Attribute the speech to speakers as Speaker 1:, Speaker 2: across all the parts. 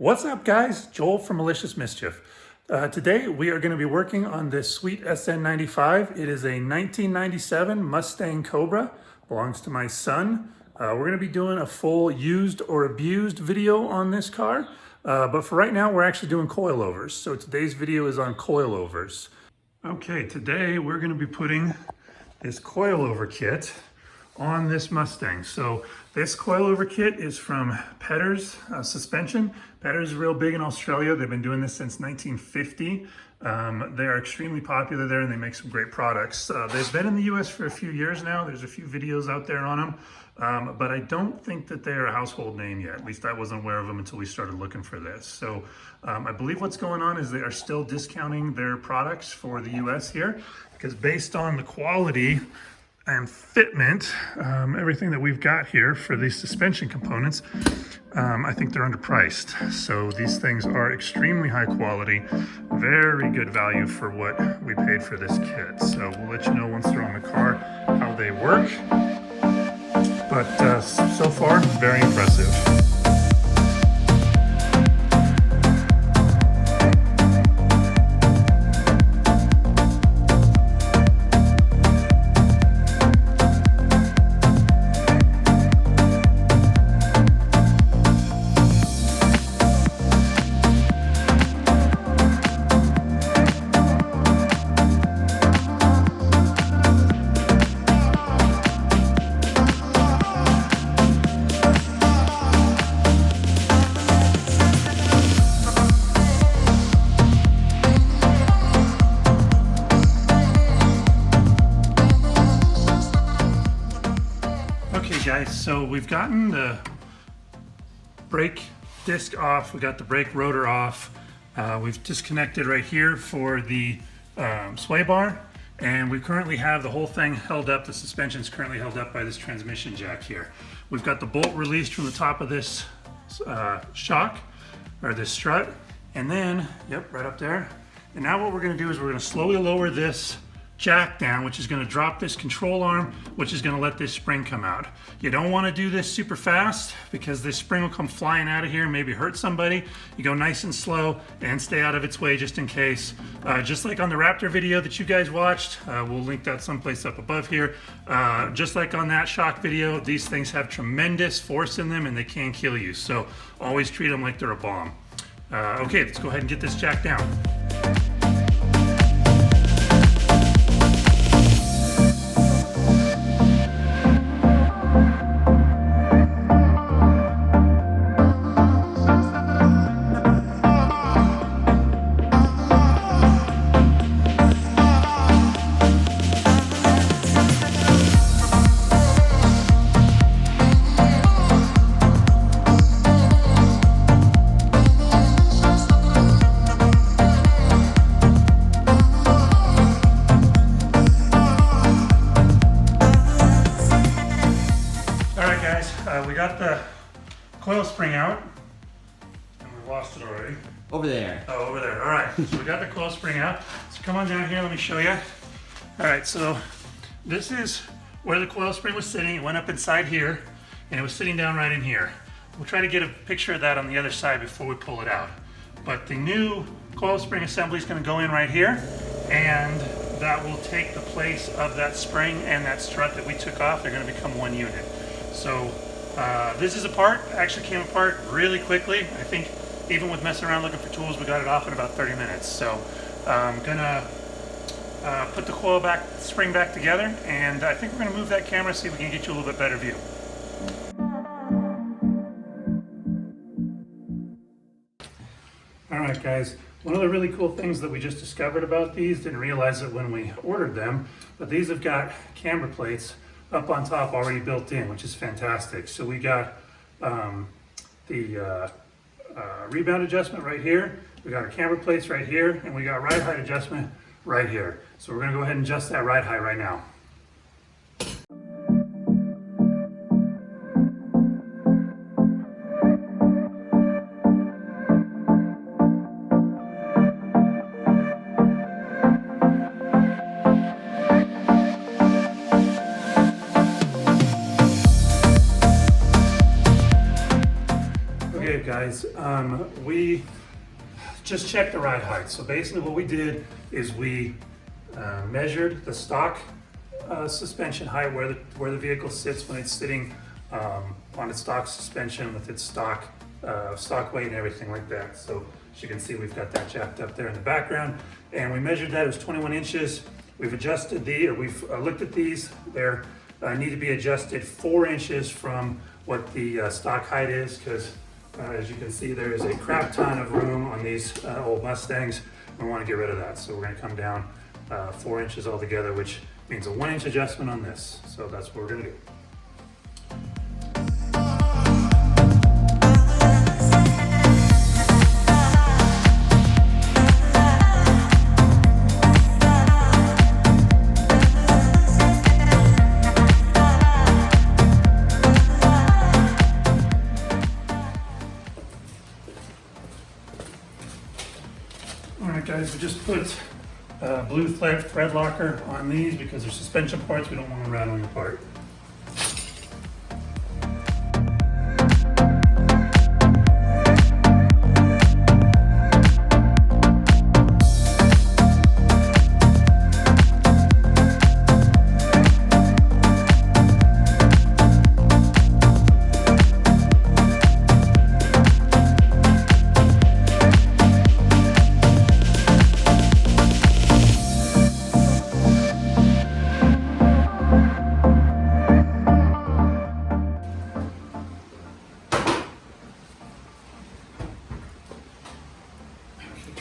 Speaker 1: What's up, guys? Joel from Malicious Mischief. Today we are going to be working on this sweet SN95. It is a 1997 Mustang Cobra. Belongs to my son. We're going to be doing a full used or abused video on this car. But for right now, we're actually doing coilovers. So today's video is on coilovers. Okay, today we're going to be putting this coilover kit on this Mustang. So this coilover kit is from Pedders Suspension. Pedders is real big in Australia. They've been doing this since 1950. They are extremely popular there and they make some great products. They've been in the US for a few years now. There's a few videos out there on them, but I don't think that they are a household name yet. At least I wasn't aware of them until we started looking for this. So I believe what's going on is they are still discounting their products for the US here, because based on the quality and fitment, everything that we've got here for these suspension components, I think they're underpriced. So these things are extremely high quality, very good value for what we paid for this kit. So we'll let you know once they're on the car how they work. But so far, very impressive. Guys, so we've gotten the brake disc off, we got the brake rotor off, we've disconnected right here for the sway bar, and we currently have the whole thing held up. The suspension is currently held up by this transmission jack here. We've got the bolt released from the top of this shock, or this strut, and then, yep, right up there. And now what we're going to do is we're going to slowly lower this jack down, which is going to drop this control arm, which is going to let this spring come out. You don't want to do this super fast because this spring will come flying out of here and maybe hurt somebody. You go nice and slow and stay out of its way just in case. Just like on the Raptor video that you guys watched, we'll link that someplace up above here. Just like on that shock video, these things have tremendous force in them and they can kill you. So always treat them like they're a bomb. Okay, let's go ahead and get this jack down. We got the coil spring out, and we lost it already.
Speaker 2: Over there.
Speaker 1: Oh, over there. All right, so we got the coil spring out. So come on down here, let me show you. All right, so this is where the coil spring was sitting. It went up inside here, and it was sitting down right in here. We'll try to get a picture of that on the other side before we pull it out. But the new coil spring assembly is going to go in right here, and that will take the place of that spring and that strut that we took off. They're going to become one unit. So this is actually came apart really quickly. I think even with messing around looking for tools, we got it off in about 30 minutes. So I'm gonna put the coil spring back together, and I think we're gonna move that camera, see if we can get you a little bit better view. All right, guys. One of the really cool things that we just discovered about these, didn't realize it when we ordered them, but these have got camber plates up on top already built in, which is fantastic. So we got the rebound adjustment right here, we got our camber plates right here, and we got ride height adjustment right here. So we're going to go ahead and adjust that ride height right now. guys. We just checked the ride height. So basically what we did is we measured the stock suspension height, where the vehicle sits when it's sitting on its stock suspension with its stock weight and everything like that. So as you can see, we've got that jacked up there in the background, and we measured that. It was 21 inches. We've adjusted we've looked at these. They're need to be adjusted 4 inches from what the stock height is, because as you can see, there is a crap ton of room on these old Mustangs. We want to get rid of that, so we're going to come down 4 inches altogether, which means a 1 inch adjustment on this. So that's what we're going to do. Alright guys, we just put blue thread locker on these because they're suspension parts. We don't want them rattling apart.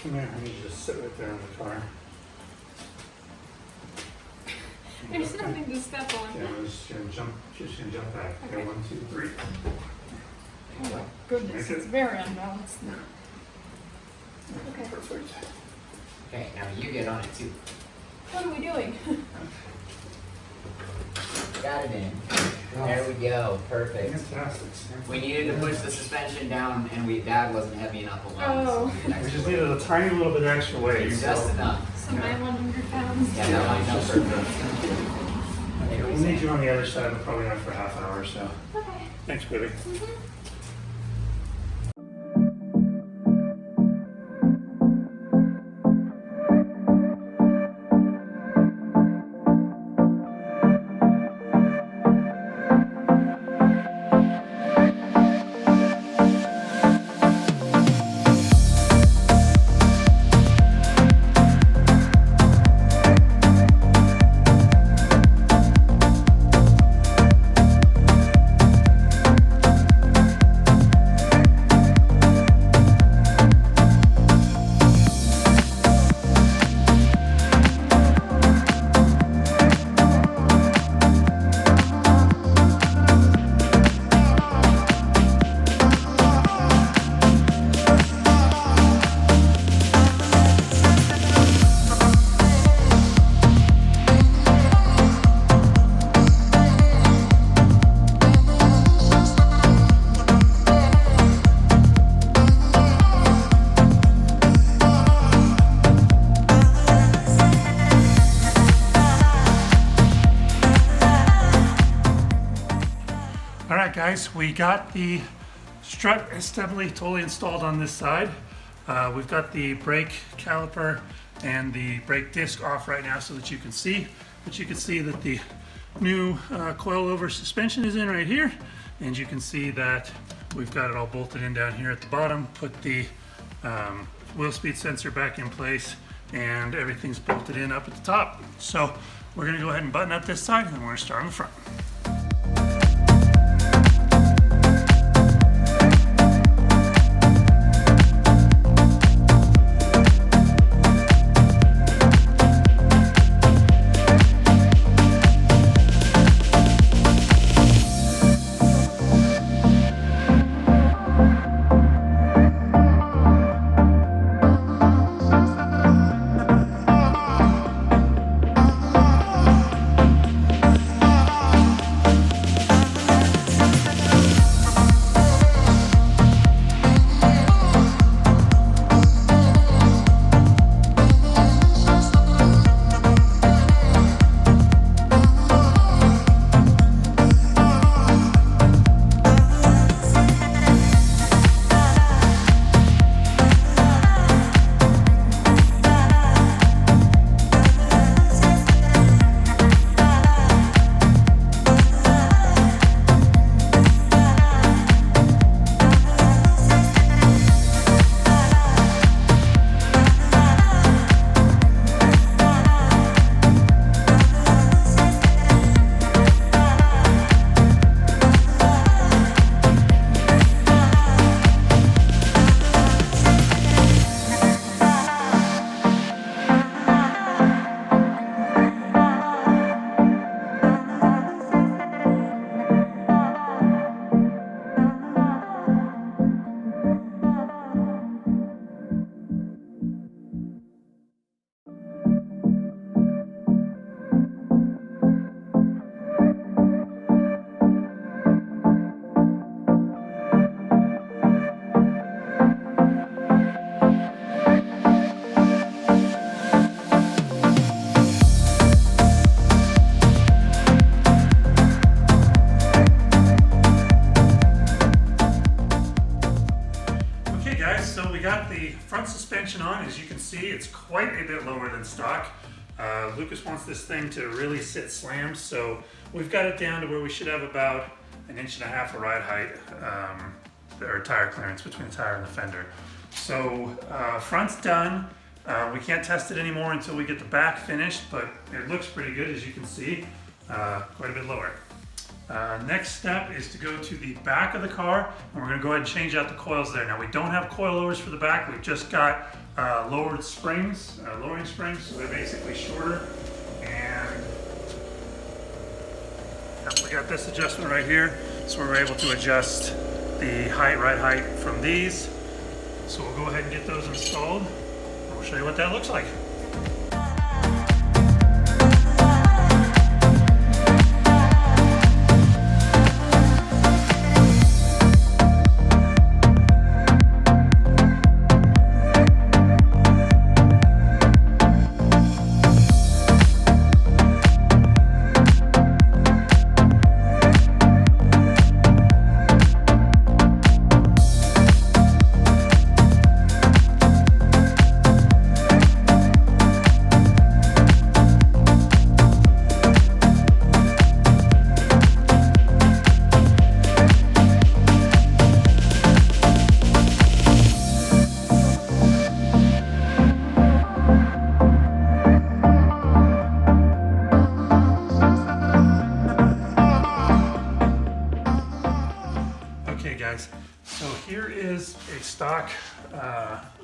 Speaker 1: Come here, I need you to sit right there in the car.
Speaker 2: There's nothing to step on.
Speaker 1: Yeah, I'm just gonna jump back. Okay,
Speaker 2: Okay.
Speaker 1: 1, 2, 3.
Speaker 2: Oh my goodness,
Speaker 1: Make it.
Speaker 2: it's very unbalanced. Okay.
Speaker 1: Perfect.
Speaker 3: Okay, now you get on it too.
Speaker 2: What are we doing?
Speaker 3: Got it in. There we go. Perfect.
Speaker 1: Fantastic.
Speaker 3: We needed to push the suspension down, and Dad wasn't heavy enough alone. So we
Speaker 1: We
Speaker 3: needed
Speaker 1: just
Speaker 3: extra
Speaker 1: needed a tiny little bit extra weight.
Speaker 3: weight. Just enough.
Speaker 2: So my 100 pounds.
Speaker 3: Yeah, that lined up perfect.
Speaker 1: Okay, we'll need you on the other side, but probably not for a half hour or so.
Speaker 2: Okay.
Speaker 1: Thanks, baby. All right, guys, we got the strut assembly totally installed on this side. We've got the brake caliper and the brake disc off right now so that you can see. But you can see that the new coilover suspension is in right here, and you can see that we've got it all bolted in down here at the bottom. Put the wheel speed sensor back in place, and everything's bolted in up at the top. So we're going to go ahead and button up this side, and then we're going to start on the front. suspension on, as you can see, it's quite a bit lower than stock. Lucas wants this thing to really sit slammed, so we've got it down to where we should have about 1.5 inches of ride height, or tire clearance between the tire and the fender. So front's done. We can't test it anymore until we get the back finished, but it looks pretty good, as you can see, quite a bit lower. Next step is to go to the back of the car, and we're going to go ahead and change out the coils there. Now, we don't have coil lowers for the back. We've just got lowered springs, lowering springs, so they're basically shorter. And we got this adjustment right here, so we're able to adjust the ride height from these. So we'll go ahead and get those installed, and we'll show you what that looks like. So here is a stock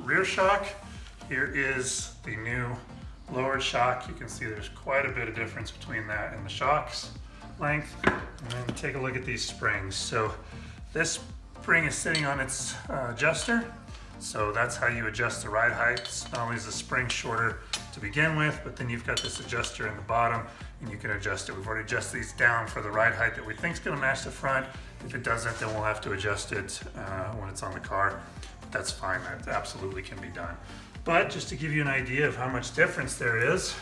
Speaker 1: rear shock. Here is the new lowered shock. You can see there's quite a bit of difference between that and the shock's length. And then take a look at these springs. So this spring is sitting on its adjuster. So that's how you adjust the ride height. Not only is the spring shorter to begin with, but then you've got this adjuster in the bottom and you can adjust it. We've already adjusted these down for the ride height that we think is going to match the front. If it doesn't, then we'll have to adjust it when it's on the car. But that's fine, that absolutely can be done. But just to give you an idea of how much difference there is,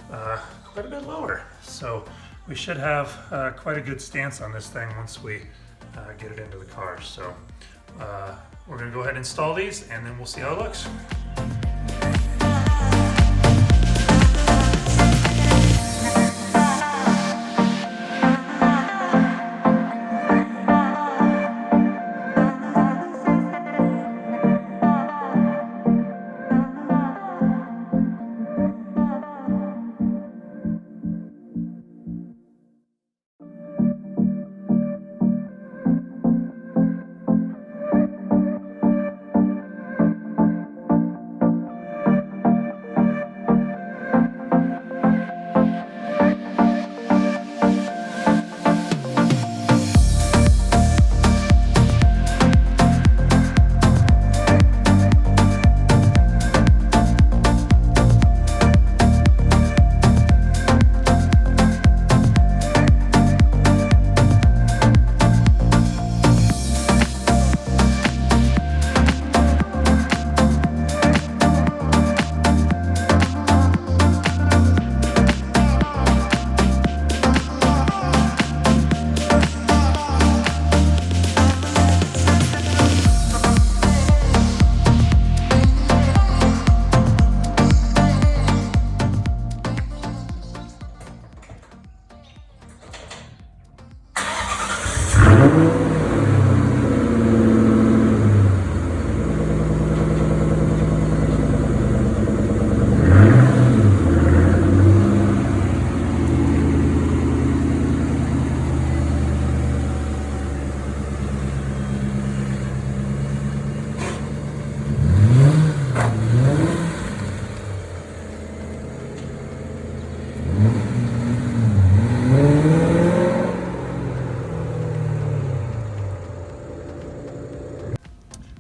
Speaker 1: quite a bit lower. So we should have quite a good stance on this thing once we get it into the car. So we're going to go ahead and install these, and then we'll see how it looks.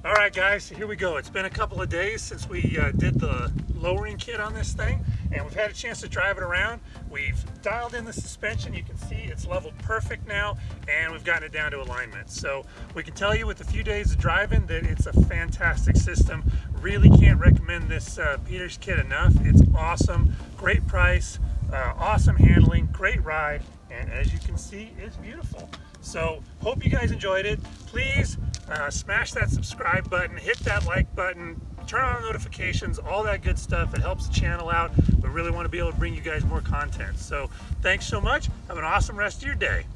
Speaker 1: Alright guys, so here we go. It's been a couple of days since we did the lowering kit on this thing, and we've had a chance to drive it around. We've dialed in the suspension. You can see it's leveled perfect now, and we've gotten it down to alignment. So we can tell you with a few days of driving that it's a fantastic system. Really can't recommend this Pedders kit enough. It's awesome, great price, awesome handling, great ride, and as you can see, it's beautiful. So hope you guys enjoyed it. Please smash that subscribe button, hit that like button, turn on notifications, all that good stuff. It helps the channel out. We really want to be able to bring you guys more content. So thanks so much. Have an awesome rest of your day.